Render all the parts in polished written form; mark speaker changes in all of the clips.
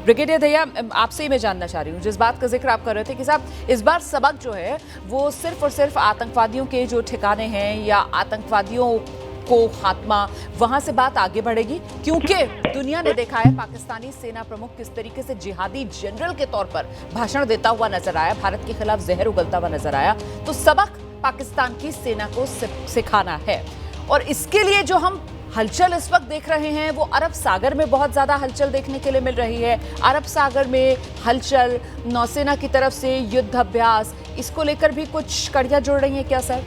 Speaker 1: Brigadier Dahiya, आपसे ही मैं जानना चाह रही हूँ, जिस बात का जिक्र आप कर रहे थे कि साहब इस बार सबक जो है वो सिर्फ और सिर्फ आतंकवादियों के जो ठिकाने हैं या आतंकवादियों को खात्मा, वहां से बात आगे बढ़ेगी, क्योंकि दुनिया ने देखा है पाकिस्तानी सेना प्रमुख किस तरीके से जिहादी जनरल के तौर पर भाषण देता हुआ नजर आया, भारत के खिलाफ जहर उगलता हुआ नजर आया। तो सबक पाकिस्तान की सेना को सिखाना है, और इसके लिए जो हम हलचल इस वक्त देख रहे हैं वो अरब सागर में बहुत ज्यादा हलचल देखने के लिए मिल रही है। अरब सागर में हलचल, नौसेना की तरफ से युद्ध अभ्यास, इसको लेकर भी कुछ कड़ियां जुड़ रही हैं क्या सर?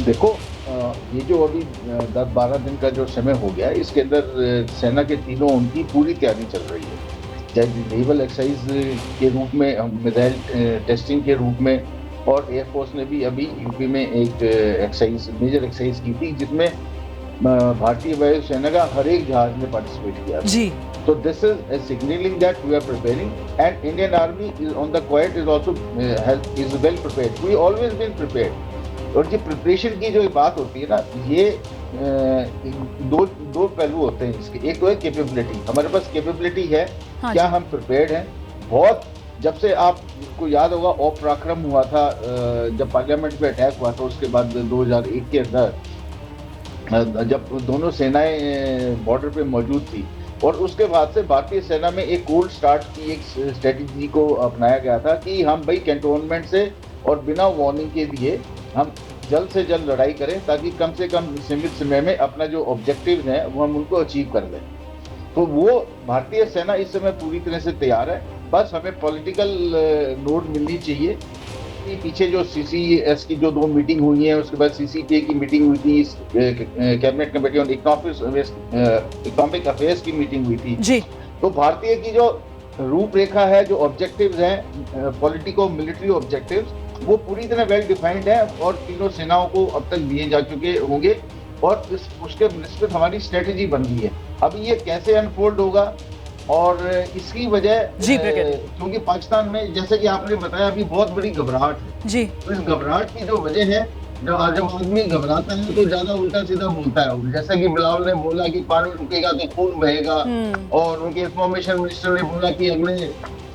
Speaker 2: देखो, ये जो अभी 10-12 दिन का जो समय हो गया, इसके अंदर सेना के तीनों उनकी पूरी तैयारी चल रही है, चाहे नेवल एक्सरसाइज के रूप में, मिसाइल टेस्टिंग के रूप में, और एयरफोर्स ने भी अभी यूपी में एक एक्सरसाइज, मेजर एक्सरसाइज की थी, जिसमें भारतीय वायुसेना का हर एक जहाज ने पार्टिसिपेट किया
Speaker 1: जी।
Speaker 2: तो this is signalling that we are preparing, and Indian Army is on the quiet is also is well prepared. We always been prepared. और ये प्रिपरेशन की जो बात होती है ना, ये दो पहलू होते हैं इसके। एक तो है कैपेबिलिटी, हमारे पास कैपेबिलिटी है,
Speaker 1: हाँ,
Speaker 2: क्या हम प्रिपेयर्ड हैं। बहुत जब से आपको याद होगा पराक्रम हुआ था, जब पार्लियामेंट पे अटैक हुआ था, उसके बाद 2001 के अंदर जब दोनों सेनाएं बॉर्डर पे मौजूद थी, और उसके बाद से भारतीय सेना में एक कोल्ड स्टार्ट की एक स्ट्रेटेजी को अपनाया गया था कि हम भाई कैंटोनमेंट से और बिना वार्निंग के लिए हम जल्द से जल्द लड़ाई करें, ताकि कम से कम सीमित समय में अपना जो ऑब्जेक्टिव है वो हम उनको अचीव कर लें। तो वो भारतीय सेना इस समय पूरी तरह से तैयार है। बस हमें पॉलिटिकल नोट मिलनी चाहिए कि पीछे जो CCS की जो 2 मीटिंग हुई है, उसके बाद CCPA की मीटिंग हुई थी, cabinet committee on economic affairs की मीटिंग हुई थी
Speaker 1: जी।
Speaker 2: तो भारतीय की जो रूपरेखा है, जो ऑब्जेक्टिव्स हैं, पॉलिटिको मिलिट्री ऑब्जेक्टिव्स, वो पूरी तरह वेल डिफाइंड है, और तीनों सेनाओं को अब तक दिए जा चुके होंगे, और उसके निश्चित हमारी स्ट्रेटेजी बन गई है। अब ये कैसे अनफोल्ड होगा, और इसकी वजह क्योंकि पाकिस्तान में, जैसे कि आपने बताया, अभी बहुत बड़ी घबराहट है
Speaker 1: जी।
Speaker 2: तो इस घबराहट की जो वजह है, जब आदमी घबराता है तो ज्यादा उल्टा सीधा बोलता है। जैसे कि बिलावल ने बोला कि पानी रुकेगा तो खून बहेगा, और उनके इंफॉर्मेशन मिनिस्टर ने बोला कि अगले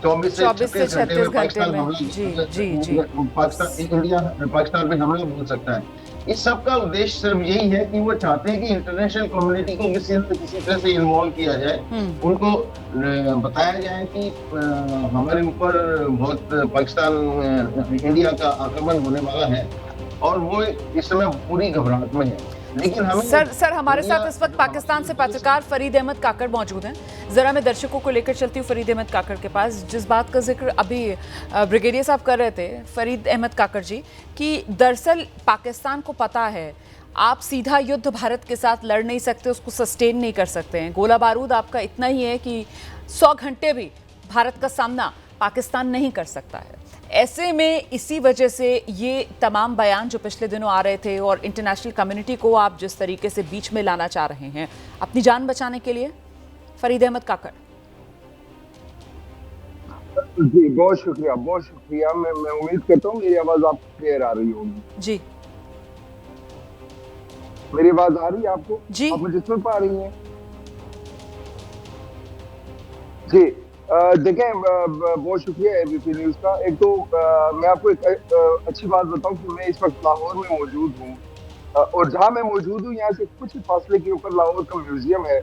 Speaker 2: 24 से 36 घंटे में पाकिस्तान पे हमला बोल सकता है। इस सब का उद्देश्य सिर्फ यही है कि वो चाहते हैं कि इंटरनेशनल कम्युनिटी को किसी न किसी तरह से इन्वॉल्व किया जाए, उनको बताया जाए कि हमारे ऊपर बहुत पाकिस्तान इंडिया का आक्रमण होने वाला है, और वो इस समय पूरी घबराहट में है। लेकिन हमें
Speaker 1: सर हमारे साथ इस वक्त पाकिस्तान से पत्रकार फरीद अहमद काकड़ मौजूद हैं। जरा मैं दर्शकों को लेकर चलती हूँ फरीद अहमद काकड़ के पास, जिस बात का जिक्र अभी ब्रिगेडियर साहब कर रहे थे, फरीद अहमद काकड़ जी, कि दरअसल पाकिस्तान को पता है आप सीधा युद्ध भारत के साथ लड़ नहीं सकते, उसको सस्टेन नहीं कर सकते हैं। गोला बारूद आपका इतना ही है कि 100 घंटे भी भारत का सामना पाकिस्तान नहीं कर सकता है। ऐसे में इसी वजह से ये तमाम बयान जो पिछले दिनों आ रहे थे, और इंटरनेशनल कम्युनिटी को आप जिस तरीके से बीच में लाना चाह रहे हैं अपनी जान बचाने के लिए, फरीद अहमद काकड़।
Speaker 3: जी बहुत शुक्रिया। मैं उम्मीद करता हूँ मेरी आवाज आपको क्लियर आ रही होगी।
Speaker 1: जी,
Speaker 3: मेरी आवाज आ रही है आपको?
Speaker 1: जी,
Speaker 3: आप मुझे सुन पा रही हैं? जी देखें, बहुत शुक्रिया एबीपी न्यूज का। एक तो मैं आपको एक अच्छी बात बताऊं कि मैं इस वक्त लाहौर में मौजूद हूँ, और जहां मैं मौजूद हूँ यहाँ से कुछ ही फासले के ऊपर लाहौर का म्यूजियम है।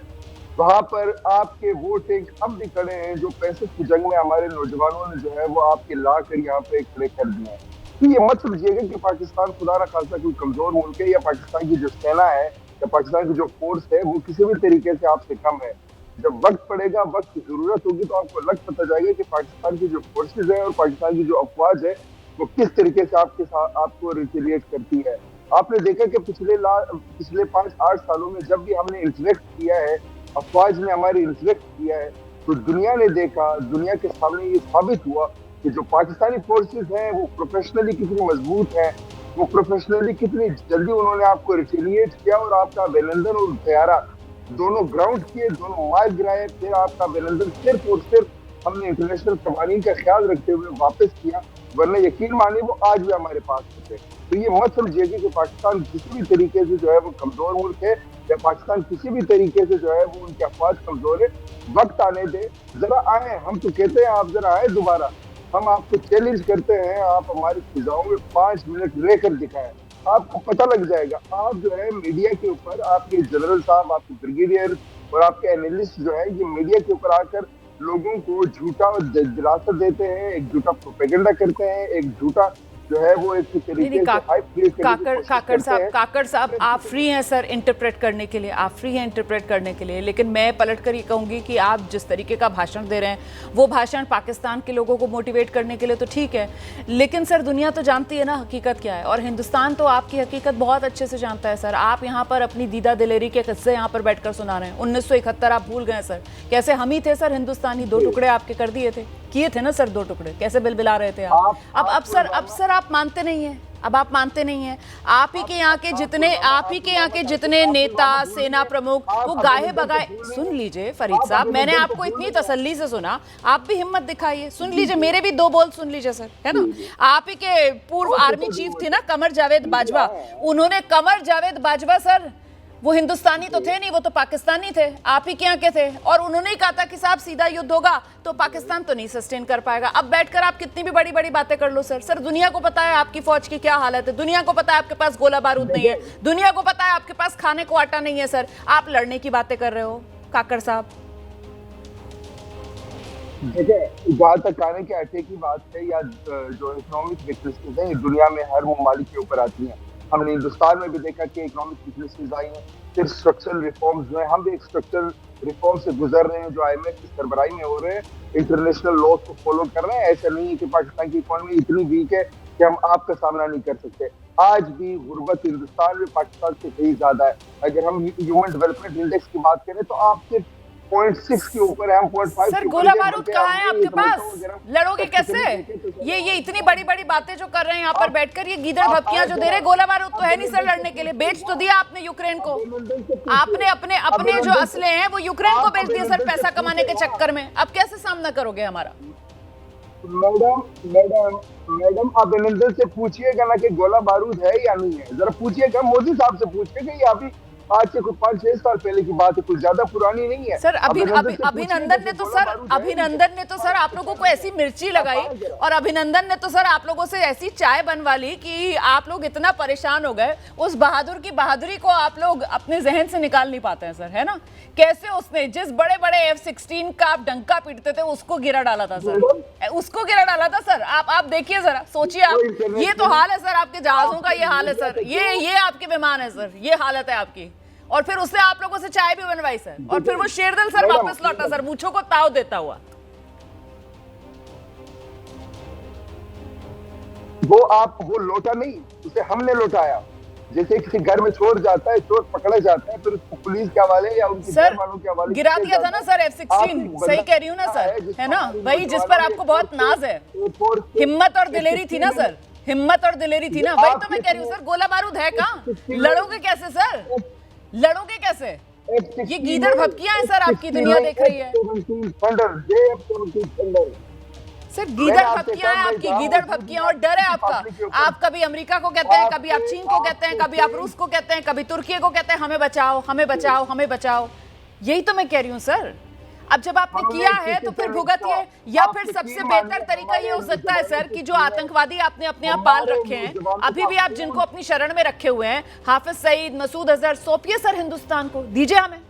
Speaker 3: वहां पर आपके वो टैंक अब भी खड़े हैं जो 65 की जंग में हमारे नौजवानों ने जो है वो आपके ला कर यहाँ पे खड़े कर दिए हैं। तो ये मत समझिएगा कि पाकिस्तान खुदा न खासा कोई कमजोर मुल्क है, या पाकिस्तान की जो सेना है या पाकिस्तान की जो फोर्स है वो किसी भी तरीके से आपसे कम है। जब वक्त पड़ेगा, वक्त की जरूरत होगी, तो आपको लग पता जाएगा कि पाकिस्तान की जो फोर्सेज है और पाकिस्तान की जो अफवाज है वो किस तरीके से आपके साथ आपको रिटेलिएट करती है। आपने देखा कि पिछले 5-8 सालों में जब भी हमने इंटरेक्ट किया है, अफवाज ने हमारी इंटरेक्ट किया है, तो दुनिया ने देखा, दुनिया के सामने ये साबित हुआ कि जो पाकिस्तानी फोर्सेज हैं वो प्रोफेशनली कितनी मजबूत है, वो प्रोफेशनली कितनी जल्दी उन्होंने आपको रिटेलिएट किया, और आपका अभिनंदन और तैयारा दोनों ग्राउंड किए, दोनों मार गिराए। फिर आपका अभिनंदन सिर्फ और सिर्फ हमने इंटरनेशनल कवानीन का ख्याल रखते हुए वापस किया, वरना यकीन मानिए वो आज भी हमारे पास होते। तो ये मत समझिए कि पाकिस्तान किसी भी तरीके से जो है वो कमजोर मुल्क है। या पाकिस्तान किसी भी तरीके से जो है वो उनकी अफवाज कमजोर है, वक्त आने दे, जरा आए, हम तो कहते हैं आप जरा आए दोबारा, हम आपको चैलेंज करते हैं, आप हमारी फिजाओं में 5 मिनट रहकर दिखाएं, आपको पता लग जाएगा। आप जो है मीडिया के ऊपर, आपके जनरल साहब, आपके ब्रिगेडियर और आपके एनालिस्ट जो है ये मीडिया के ऊपर आकर लोगों को झूठा दिलासा देते हैं, एक झूठा प्रोपेगेंडा करते हैं, एक झूठा जो है वो एक
Speaker 1: नहीं
Speaker 3: तरीके
Speaker 1: नहीं
Speaker 3: से हाइप क्रिएट करने की कोशिश करते हैं।
Speaker 1: काकड़ साहब आप फ्री हैं सर इंटरप्रेट करने के लिए, आप फ्री हैं इंटरप्रेट करने के लिए, लेकिन मैं पलट कर ये कहूंगी कि आप जिस तरीके का भाषण दे रहे हैं वो भाषण पाकिस्तान के लोगों को मोटिवेट करने के लिए तो ठीक है, लेकिन सर दुनिया तो जानती है ना हकीकत क्या है, और हिंदुस्तान तो आपकी हकीकत बहुत अच्छे से जानता है सर। आप यहाँ पर अपनी दीदा दिलेरी के किस्से यहाँ पर बैठकर सुना रहे हैं। 1971 आप भूल गए सर, कैसे हम ही थे सर हिंदुस्तानी, 2 टुकड़े आपके कर दिए थे, किए थे ना सर 2 टुकड़े, कैसे बिलबिला रहे थे आप। अब सर आप मानते नहीं हैं, अब आप मानते नहीं हैं। आप ही के यहाँ के जितने नेता, सेना प्रमुख वो गाहे बगाए, सुन लीजिए फरीद साहब, मैंने आपको इतनी तसल्ली से सुना, आप भी हिम्मत दिखाइए, सुन लीजिए मेरे भी 2 बोल सुन लीजिए सर, है ना। आप ही के पूर्व आर्मी चीफ थे ना कमर जावेद बाजवा, उन्होंने कमर जावेद बाजवा सर वो हिंदुस्तानी तो थे नहीं, वो तो पाकिस्तानी थे, आप ही के यहाँ के थे, और उन्होंने ही कहा था कि साहब सीधा युद्ध होगा तो पाकिस्तान तो नहीं सस्टेन कर पाएगा। अब बैठकर आप कितनी भी बड़ी बड़ी बातें कर लो सर दुनिया को पता है आपकी फौज की क्या हालत है, दुनिया को पता है आपके पास गोला बारूद नहीं है, दुनिया को पता है आपके पास खाने को आटा नहीं है सर, आप लड़ने की बातें कर रहे हो काकड़ साहब।
Speaker 3: देखिए, जहाँ तक खाने के आटे की बात है या जो इकोनॉमिक वीकनेसेस है, ये दुनिया में हर ममालिक के ऊपर आती हैं। हमने हिंदुस्तान में भी देखा कि इकोनॉमिक वीकनेसेस आई हैं, फिर स्ट्रक्चरल रिफॉर्म्स जो है, हम भी एक स्ट्रक्चरल रिफॉर्म से गुजर रहे हैं जो IMF की सरबराही में हो रहे हैं, इंटरनेशनल लॉ को फॉलो कर रहे हैं। ऐसा नहीं है कि पाकिस्तान की इकोनॉमी इतनी वीक है कि हम आपका सामना नहीं कर सकते। आज भी गुर्बत हिंदुस्तान में पाकिस्तान से कहीं ज्यादा है। अगर हम ह्यूमन डेवलपमेंट इंडेक्स की बात करें तो आप सिर्फ 0.6 के ऊपर है, हम 0.5
Speaker 1: सर गोला बारूद कहाँ है आपके पास, लड़ोगे कैसे? ये इतनी बड़ी बड़ी बातें जो कर रहे हैं यहाँ पर बैठकर, ये गीदड़ भपकियां जो दे रहे, गोला बारूद तो है नहीं सर लड़ने के लिए, बेच तो दिया आपने यूक्रेन को, आपने अपने जो असले हैं वो यूक्रेन को बेच दिए सर पैसा कमाने के चक्कर में। अब कैसे सामना करोगे हमारा?
Speaker 3: मैडम आप अभिनंदन से पूछिएगा ना कि गोला बारूद है या नहीं है, जरा पूछिएगा मोदी साहब से पूछिएगा, ये अभी आज से कुछ 5-6 साल पहले की बात है, कुछ ज्यादा पुरानी नहीं है
Speaker 1: सर। अभिनंदन ने तो सर आप लोगों को ऐसी मिर्ची लगाई, और अभिनंदन ने तो सर आप लोगों से ऐसी चाय बनवा ली कि आप लोग इतना परेशान हो गए, उस बहादुर की बहादुरी को आप लोग अपने जहन से निकाल नहीं पाते हैं सर, है ना। कैसे उसने जिस बड़े बड़े F-16 का आप डंका पीटते थे उसको गिरा डाला था सर, उसको गिरा डाला था सर। आप देखिए जरा, सोचिए आप, ये तो हाल है सर आपके जहाजों का, ये हाल है सर, ये आपके विमान है सर, ये हालत है आपकी। और फिर उससे आप लोगों से चाय भी बनवाई सर, और फिर वो शेरदल सर वापस लौटा सर मूंछों को ताव देता हुआ।
Speaker 3: वो लौटा नहीं, उसे हमने लौटाया। जैसे किसी घर में चोर जाता है, चोर पकड़ा जाता है, फिर उसको पुलिस के हवाले या उनके घर वालों के हवाले
Speaker 1: गिरा दिया था ना सर F-16, सही कह रही हूँ ना सर, है ना, वही जिस पर आपको बहुत नाज है, हिम्मत और दिलेरी थी ना सर, हिम्मत और दिलेरी थी ना, वही तो मैं कह रही हूँ सर। गोला बारूद है कहाँ, लड़ोगे कैसे सर, लड़ोगे कैसे? ये गीदड़ भपकियां हैं सर आपकी, दुनिया देख रही है सर, गीदड़ भपकियां हैं आपकी, गीदड़ भपकियां, और डर है आपका। आप कभी अमेरिका को कहते हैं, कभी आप चीन को कहते हैं, कभी आप रूस को कहते हैं, कभी तुर्की को कहते हैं हमें बचाओ हमें बचाओ हमें बचाओ। यही तो मैं कह रही हूँ सर। अब जब आपने किया है तो फिर भुगतिए, या फिर सबसे बेहतर तरीका ये हो सकता है सर कि जो आतंकवादी आपने अपने आप पाल रखे हैं, अभी भी आप जिनको अपनी शरण में रखे हुए हैं, हाफिज सईद, मसूद अजहर, सौंपिए सर हिंदुस्तान को, दीजिए हमें।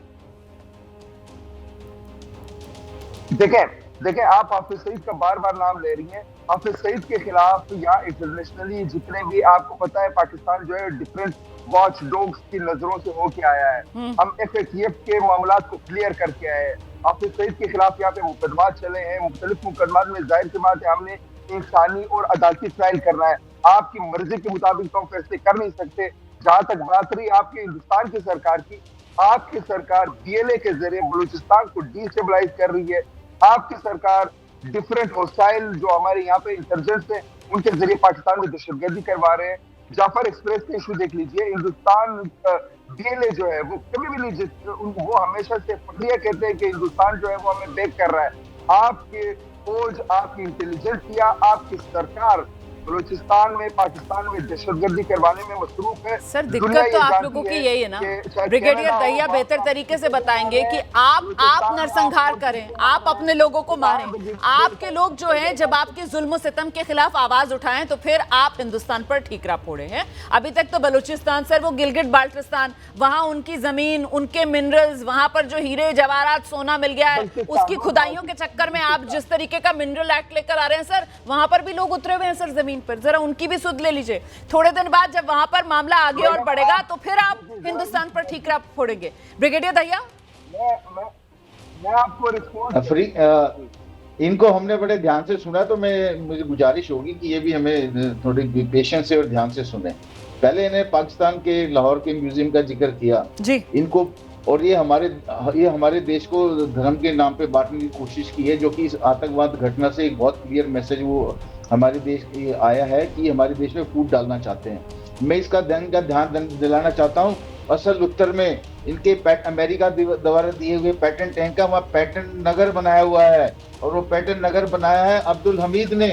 Speaker 3: देखें आप हाफिज सईद का बार बार नाम ले रही हैं। हाफिज सईद के खिलाफ या इंटरनेशनली जितने भी, आपको पता है पाकिस्तान जो है डिफरेंट वॉच डॉग्स की नजरों से होके आया है। हम FATF के मामलात को क्लियर करके आए हैं। हाफिज सईद के खिलाफ यहाँ पे मुकदमात चले हैं, मुख्तलिफ मुकदमात में जाहिर सी बात है हमने इंसानी और अदालती ट्रायल करना है। आपकी मर्जी के मुताबिक तो हम फैसले कर नहीं सकते। जहां तक बात रही आपके हिंदुस्तान की सरकार की, आपकी सरकार BLA के जरिए बलूचिस्तान को डिस्टेबलाइज कर रही है। आपकी सरकार डिफरेंट होस्टाइल जो हमारे यहाँ पे इंसर्जेंट्स हैं उनके जरिए पाकिस्तान में दहशतगर्दी करवा रहे हैं। जाफर एक्सप्रेस का इशू देख लीजिए, हिंदुस्तान BLA जो है वो कभी भी नहीं, वो हमेशा से फखरिया कहते हैं कि हिंदुस्तान जो है वो हमें बैक कर रहा है। आपके फौज, आपकी इंटेलिजेंस या आपकी सरकार बलूचिस्तान में, पाकिस्तान में दहशतगर्दी करवाने में मसरूफ है।
Speaker 1: सर
Speaker 3: दुनिया
Speaker 1: दिक्कत तो
Speaker 3: ये
Speaker 1: आप
Speaker 3: जानती
Speaker 1: लोगों की
Speaker 3: है
Speaker 1: यही है ना,
Speaker 3: कि चाहे
Speaker 1: ब्रिगेडियर
Speaker 3: कनाडा हो,
Speaker 1: दहिया बेहतर तरीके से बताएंगे कि आप नरसंहार करें, आप अपने लोगों को मारें, आपके लोग जो हैं जब आपके जुल्म सितम के खिलाफ आवाज उठाएं तो फिर आप हिंदुस्तान पर ठीकरा फोड़े हैं। अभी तक तो बलूचिस्तान सर, वो गिलगिट बाल्टिस्तान, वहां उनकी जमीन, उनके मिनरल्स, वहां पर जो हीरे जवाहरात सोना मिल गया है, उसकी खुदाइयों के चक्कर में आप जिस तरीके का मिनरल एक्ट लेकर आ रहे हैं सर, वहां पर भी लोग उतरे हुए हैं सर जमीन पर, जरा उनकी भी सुध ले लीजिए। थोड़े दिन बाद जब वहां पर मामला आगे और बढ़ेगा तो फिर आप हिंदुस्तान पर ठीकरा फोड़ेंगे। ब्रिगेडियर दहिया,
Speaker 3: मैं आपको रिस्पॉन्स
Speaker 2: इनको हमने बड़े ध्यान से सुना, तो मुझे गुजारिश होगी कि ये भी हमें थोड़ी पेशेंस से और ध्यान से सुने। पहले इन्हें पाकिस्तान के लाहौर के म्यूजियम का जिक्र किया
Speaker 1: जी
Speaker 2: इनको, और ये हमारे देश को धर्म के नाम पे बांटने की कोशिश की है, जो कि इस आतंकवाद घटना से एक बहुत क्लियर मैसेज वो हमारे देश आया है कि हमारे देश में फूट डालना चाहते हैं। मैं इसका ध्यान दिलाना चाहता हूँ। असल उत्तर में इनके अमेरिका द्वारा दिए हुए पैटर्न टैंक का वहाँ पैटर्न नगर बनाया हुआ है, और वो पैटर्न नगर बनाया है अब्दुल हमीद ने।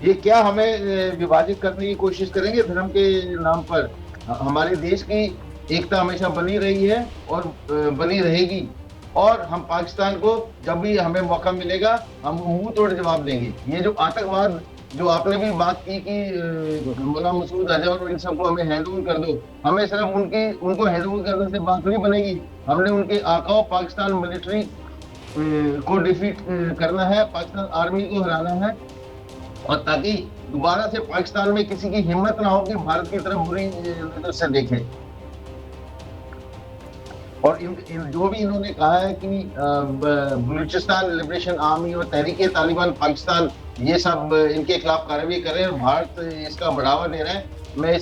Speaker 2: ये क्या हमें विभाजित करने की कोशिश करेंगे धर्म के नाम पर? हमारे देश की एकता हमेशा बनी रही है और बनी रहेगी, और हम पाकिस्तान को जब भी हमें मौका मिलेगा हम मुंह तोड़ जवाब देंगे। ये जो आतंकवाद, जो आपने भी बात की कि मौलाना मसूद अजहर और इन सबको हमें हैंडओवर कर दो, हमें सिर्फ उनको हैंडओवर करने से बात नहीं बनेगी। हमने उनके आकाओं पाकिस्तान मिलिट्री को डिफीट करना है, पाकिस्तान आर्मी को हराना है, और ताकि दोबारा से पाकिस्तान में किसी की हिम्मत ना हो कि भारत की तरफ बुरी नजर से देखे। और जो भी इन्होंने कहा है कि बलूचिस्तान लिबरेशन आर्मी और तहरीके तालिबान पाकिस्तान ये सब इनके खिलाफ कार्रवाई कर रहे हैं और भारत इसका बढ़ावा दे रहा है, मैं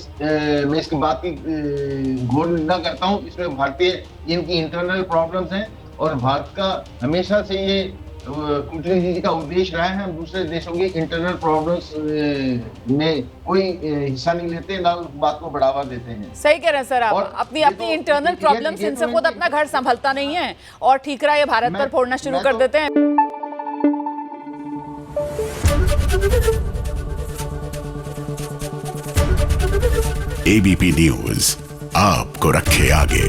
Speaker 2: इसकी बात की घोर निंदा करता हूँ। इसमें भारतीय इनकी इंटरनल प्रॉब्लम्स हैं, और भारत का हमेशा से ये कूटनीति का उद्देश्य रहा है, हम दूसरे देशों की इंटरनल प्रॉब्लम्स में कोई हिस्सा नहीं लेते, ना उस बात को बढ़ावा देते हैं।
Speaker 1: सही कह रहे हैं सर आप, अपनी इंटरनल प्रॉब्लम्स, इनसे खुद अपना घर संभलता नहीं है और ठीकरा ये भारत पर फोड़ना शुरू कर देते हैं।
Speaker 4: एबीपी न्यूज आपको रखे आगे।